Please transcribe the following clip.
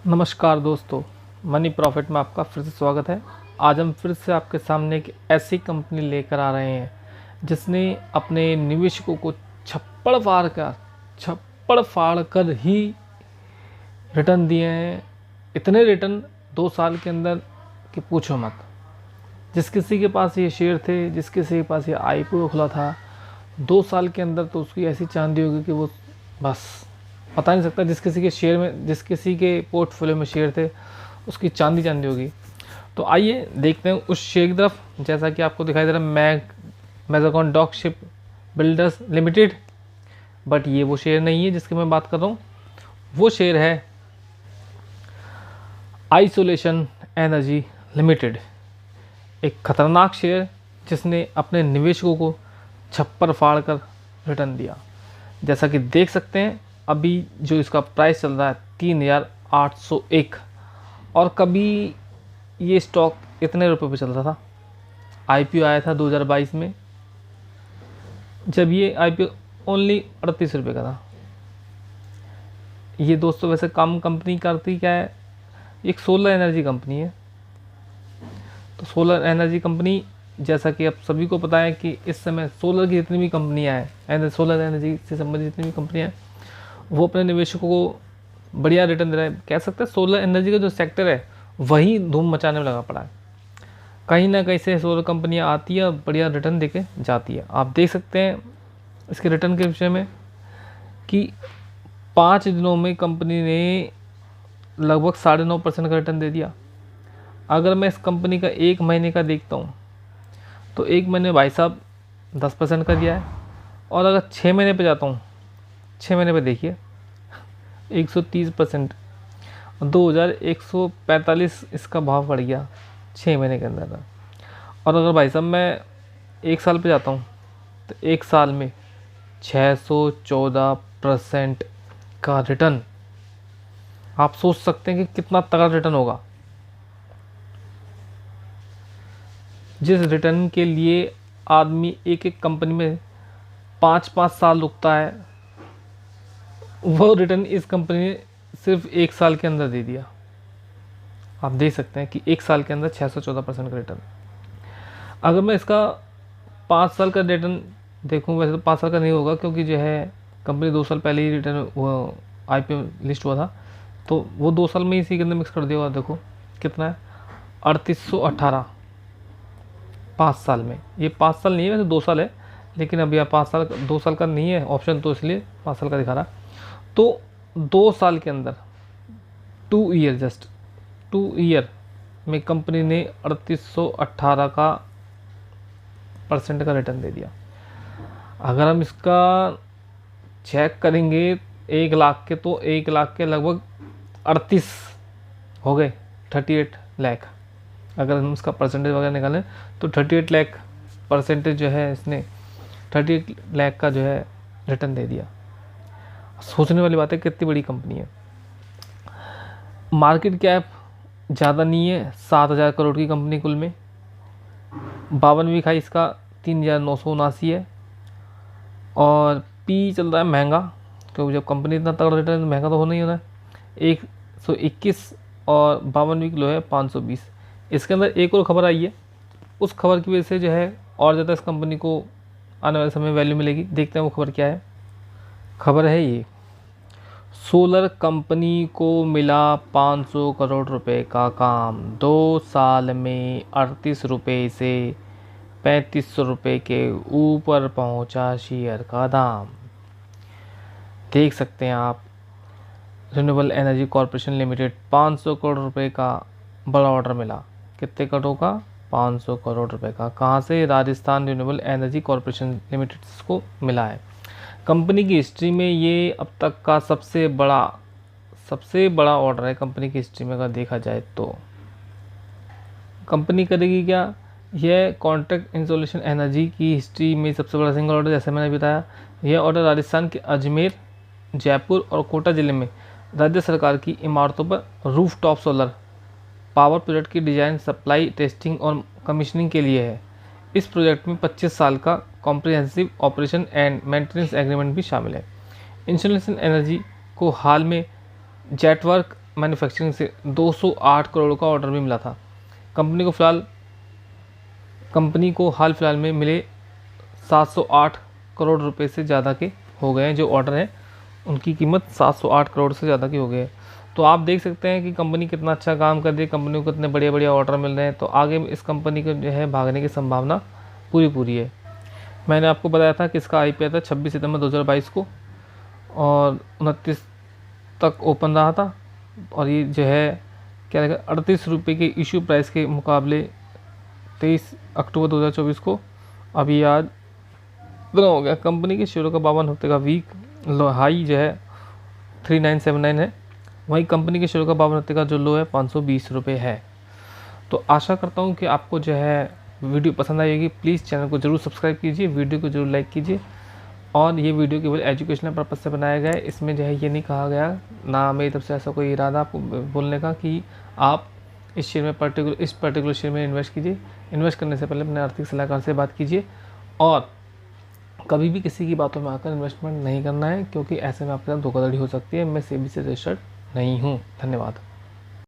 नमस्कार दोस्तों, money profit में आपका फिर से स्वागत है। आज हम फिर से आपके सामने एक ऐसी कंपनी लेकर आ रहे हैं जिसने अपने निवेशकों को छप्पड़ फाड़ कर ही रिटर्न दिए हैं। इतने रिटर्न 2 साल के अंदर कि पूछो मत। जिस किसी के पास ये शेयर थे, जिस किसी के पास ये आईपीओ खुला था, 2 साल के अंदर तो उसकी ऐसी चांदी होगी कि वो बस पता नहीं सकता। जिस किसी के शेयर में, जिस किसी के पोर्टफोलियो में शेयर थे, उसकी चांदी चांदी होगी। तो आइए देखते हैं उस शेयर की तरफ। जैसा कि आपको दिखाई दे रहा है Mazagon dock ship builders limited, but ये वो शेयर नहीं है जिसकी मैं बात कर रहा हूँ। वो शेयर है आइसोलेशन एनर्जी लिमिटेड, एक खतरनाक शेयर जिसने अपने निवेशकों को छप्पर फाड़ कर रिटर्न दिया। जैसा कि देख सकते हैं अभी जो इसका प्राइस चल रहा है 3801, और कभी ये स्टॉक इतने रुपए पे चल रहा था। आईपीओ आया था 2022 में, जब ये आईपीओ ओनली 38 रुपये का था। ये दोस्तों वैसे काम कंपनी करती क्या है, एक सोलर एनर्जी कंपनी है। तो सोलर एनर्जी कंपनी, जैसा कि आप सभी को पता है कि इस समय सोलर की जितनी भी कंपनियां हैं, सोलर एनर्जी से संबंधित जितनी भी कंपनियां हैं, वो अपने निवेशकों को बढ़िया रिटर्न दे रहा है। कह सकते हैं सोलर एनर्जी का जो सेक्टर है वही धूम मचाने में लगा पड़ा है। कहीं ना कहीं से सोलर कंपनियां आती है और बढ़िया रिटर्न देके जाती है। आप देख सकते हैं इसके रिटर्न के विषय में कि 5 दिनों में कंपनी ने लगभग 9.5% का रिटर्न दे दिया। अगर मैं इस कंपनी का 1 महीने का देखता हूँ तो 1 महीने भाई साहब 10% का दिया है। और अगर 6 महीने पे जाता हूँ, 6 महीने पे देखिए 130%, 2145 इसका भाव बढ़ गया 6 महीने के अंदर। और अगर भाई साहब मैं 1 साल पे जाता हूँ तो 1 साल में 614% का रिटर्न। आप सोच सकते हैं कि कितना तगड़ा रिटर्न होगा। जिस रिटर्न के लिए आदमी एक एक कंपनी में 5-5 साल रुकता है, वो रिटर्न इस कंपनी ने सिर्फ 1 साल के अंदर दे दिया। आप देख सकते हैं कि 1 साल के अंदर 614% का रिटर्न। अगर मैं इसका 5 साल का रिटर्न देखूं, वैसे तो 5 साल का नहीं होगा क्योंकि जो है कंपनी 2 साल पहले ही रिटर्न वो आईपीओ लिस्ट हुआ था, तो वो 2 साल में इसी के अंदर मिक्स कर दिया होगा। देखो कितना है, 3818 5 साल में। ये 5 साल नहीं है, वैसे 2 साल है, लेकिन अभी आप 5 साल 2 साल का नहीं है ऑप्शन, तो इसलिए 5 साल का दिखा रहा। तो 2 साल के अंदर 2 ईयर, जस्ट 2 ईयर में कंपनी ने 3818 का % का रिटर्न दे दिया। अगर हम इसका चेक करेंगे 1 लाख के, तो 1 लाख के लगभग 38 हो गए, 38 लाख। अगर हम इसका परसेंटेज वगैरह निकालें तो 38 लाख % जो है इसने 38 लाख का जो है रिटर्न दे दिया। सोचने वाली बात है, कितनी बड़ी कंपनी है। मार्केट कैप ज़्यादा नहीं है, 7000 करोड़ की कंपनी कुल में। 52वीं खाई इसका 3979 है। और पी चल रहा है महंगा, क्योंकि जब कंपनी इतना तगड़ा रिटर्न, महंगा तो होना ही होना है। 121 और 52वीं किलो है 520। इसके अंदर एक और खबर आई है, उस खबर की वजह से जो है और ज़्यादा इस कंपनी को आने वाले समय में वैल्यू मिलेगी। देखते हैं वो खबर क्या है। खबर है ये, सोलर कंपनी को मिला 500 करोड़ रुपए का काम, 2 साल में 38 रुपये से 3500 रुपये के ऊपर पहुंचा शेयर का दाम। देख सकते हैं आप, renewable energy corporation limited 500 crore रुपए का बड़ा ऑर्डर मिला। कितने करोड़ का? 500 करोड़ रुपए का। कहाँ से? Rajasthan renewable energy corporation limited को मिला है। कंपनी की हिस्ट्री में ये अब तक का सबसे बड़ा ऑर्डर है कंपनी की हिस्ट्री में, अगर देखा जाए तो। कंपनी करेगी क्या? यह कॉन्ट्रैक्ट इंसोलेशन एनर्जी की हिस्ट्री में सबसे बड़ा सिंगल ऑर्डर, जैसे मैंने बताया। यह ऑर्डर राजस्थान के अजमेर, जयपुर और कोटा जिले में राज्य सरकार की इमारतों पर रूफटॉप सोलर पावर प्रोजेक्ट की डिज़ाइन, सप्लाई, टेस्टिंग और कमीशनिंग के लिए है। इस प्रोजेक्ट में 25 साल का comprehensive operation and maintenance agreement भी शामिल है। इंसोलेशन एनर्जी को हाल में जेटवर्क मैन्युफैक्चरिंग से 208 करोड़ का ऑर्डर भी मिला था। कंपनी को हाल फिलहाल में मिले 708 करोड़ रुपए से ज़्यादा के हो गए हैं। जो ऑर्डर हैं उनकी कीमत 708 करोड़ से ज़्यादा की हो गई है। तो आप देख सकते हैं कि कंपनी कितना अच्छा काम कर रही है, कंपनी को कितने बढ़िया बढ़िया ऑर्डर मिल रहे हैं। तो आगे इस कंपनी को जो है भागने की संभावना पूरी है। मैंने आपको बताया था कि इसका IPO था 26 सितंबर 2022 को और 29 तक ओपन रहा था। और ये जो है क्या रहेगा 38 रुपये के इशू प्राइस के मुकाबले 23 अक्टूबर 2024 को अभी आज इतना हो गया। कंपनी के शेयरों का 52 हफ्ते का वीक हाई जो है 3979 है, वहीं कंपनी के शेयरों का 52 हफ्ते का जो लो है 520 रुपये है। तो आशा करता हूँ कि आपको जो है वीडियो पसंद आई होगी। प्लीज़ चैनल को ज़रूर सब्सक्राइब कीजिए, वीडियो को ज़रूर लाइक कीजिए। और ये वीडियो केवल एजुकेशनल पर्पज़ से बनाया गया है। इसमें जो है ये नहीं कहा गया, ना मेरी तरफ से ऐसा कोई इरादा आपको बोलने का कि आप इस शेयर में पर्टिकुलर शेयर में इन्वेस्ट कीजिए। इन्वेस्ट करने से पहले अपने आर्थिक सलाहकार से बात कीजिए और कभी भी किसी की बातों में आकर इन्वेस्टमेंट नहीं करना है, क्योंकि ऐसे में आपके साथ धोखाधड़ी हो सकती है। मैं SEBI से रजिस्टर्ड नहीं हूँ। धन्यवाद।